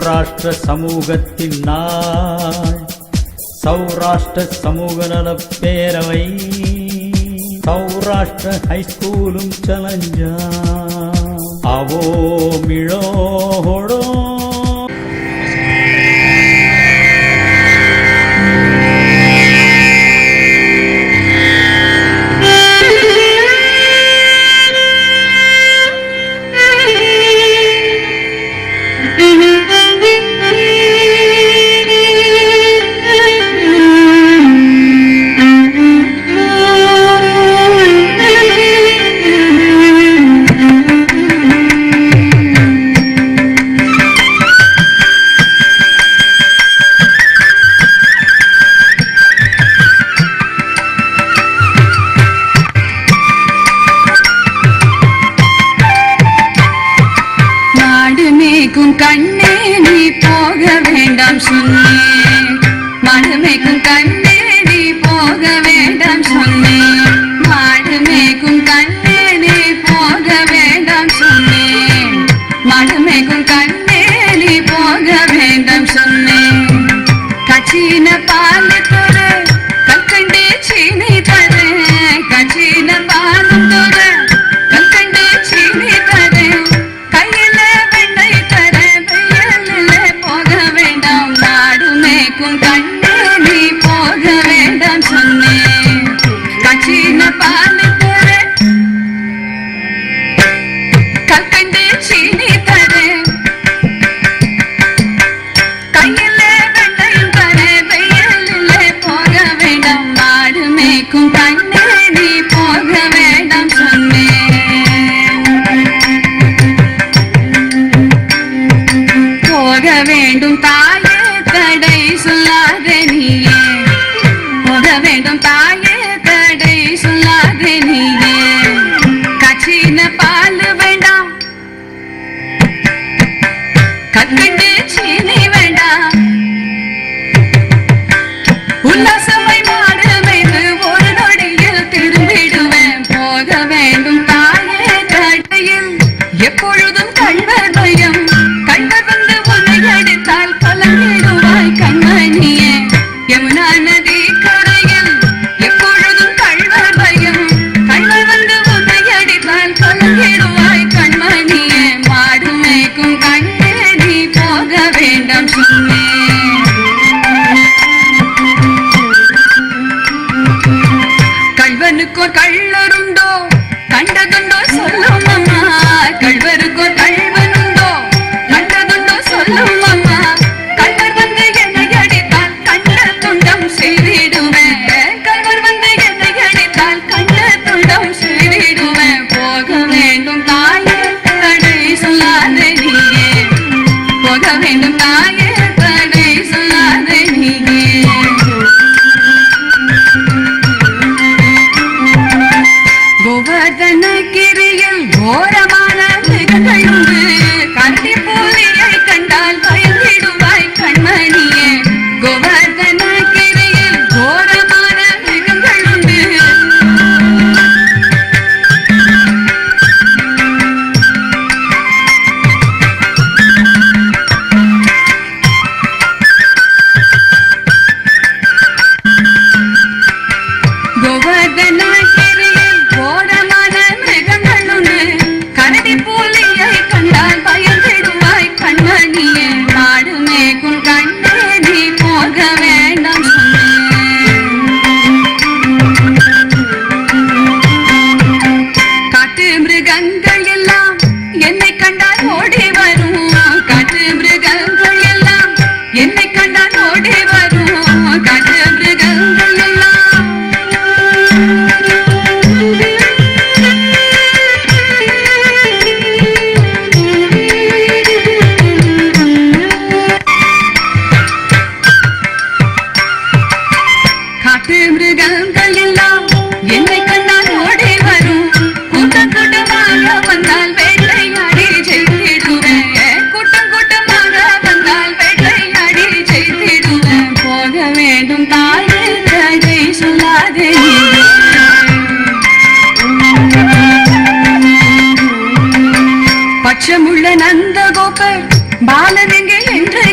சௌராஷ்டிர சமூகத்தின் நாள், சௌராஷ்டிர சமூக நலப் பேரவை, சௌராஷ்டிர ஹைஸ்கூலும் சலஞ்சா அவோ மிழோடோ. கண்ணே நீ போக வேண்டாம் சொன்னேன், மடுமேக்கும் கண்ணே நீ போக வேண்டாம் சொன்னேன், மடுமேக்கும் கண்ணே நீ போக வேண்டாம் சொன்னேன், மடுமேக்கும் கண்ணே நீ போக வேண்டாம் சொன்னேன். கச்சின பால் தர கல்கண்டே சீனி தர, கச்சின பால் தர கல்கண்டே சீனி தர, கையில வெண்ணை தர வெயிலில் போக வேண்டாம், நாடுமேக்கும் கண்ணே நீ போக வேண்டாம் சொன்னேன். கச்சின பால் தர கல்கண்டே சீனி தர, கையில வெண்ணை தர வெயிலில் போக வேண்டாம், நாடுமேக்கும் கண்ணே நீ போக வேண்டாம் சொன்னேன். போக வேண்டும் தாயே தடை சொல்லாத நீயே, போக வேண்டும் தாயே தடை சொல்லாத நீயே, கச்சின பால் வேண்டாம் கற்கண்டு சீனி வேண்டாம், உல்லாசமாய் மாடு மேய்ந்து ஒரு நொடியில் திரும்பிடுவேன். போக வேண்டும் தாயே தடையில் எப்பொழுதும் கள்வர் பயம், கள்வர் வந்து உன்னை அடித்தால் கலங்கிடுவாய் கண்மணியே. யமுனா நதி கரையில் எப்பொழுதும் கள்வர் பயம், கள்வர் வந்து உன்னை அடித்தால் கலங்கிடுவாய் கண்மணியே. மாடு மேய்க்கும் கண்ணே நீ போக வேண்டாம் சொன்னேன். கள்வனுக்கோர் கள்ளருண்டோ கண்டதுண்டோ சொல்லும் அம்மா, கள்வருக்கோர் கள்வனுண்டோ கண்டதுண்டோ சொல்லும் அம்மா, கள்வர் வந்து என்னை அடித்தால் கண்ட துண்டம் செய்திடுவேன், கள்வர் வந்து என்னை அடித்தால் கண்ட துண்டம் செய்திடுவேன். போக வேண்டும் தாயே தடை சொல்லாத நீயே, போக வேண்டும் தாயே தடை சொல்லாத நீயே. கோவர்தனகிரியில் கோரமான மிருகங்கள் உண்டு, கரடி புலியை கண்டால் பயந்திடுவாய் கண்மணியே. கோவர்தனகிரியில் கோரமான மிருகங்கள் உண்டு, கோவர்தனகிரியில் கோரமான மிருகங்கள் உண்டு, கரடி புலியை கண்டால் பயந்திடுவாய் கண்மணியே. நாடு மேய்க்கும் கண்ணே நீ போக வேண்டாம் சொன்னேன். காட்டு மிருகங்கள் எல்லாம் என்னை கண்டால் ஓடி வரும், காட்டு மிருகங்கள் எல்லாம் என்னை கண்டால் ஓடி வரும், காட்டு மிருகங்கள் எல்லாம் காட்டு மிருகங்கள் எல்லாம் என்னை கண்டால் ஓடி வரும், கூட்டம் கூட்டமாக வந்தால் வேட்டையாடி செய்திடுவேன், கூட்டம் கூட்டமாக வந்தால் வேட்டையாடி செய்திடுவேன். போக வேண்டும் தாயே தடை சொல்லாதே நீயே. பட்சமுள்ள நந்தகோபர் பாலனெங்கே வென்று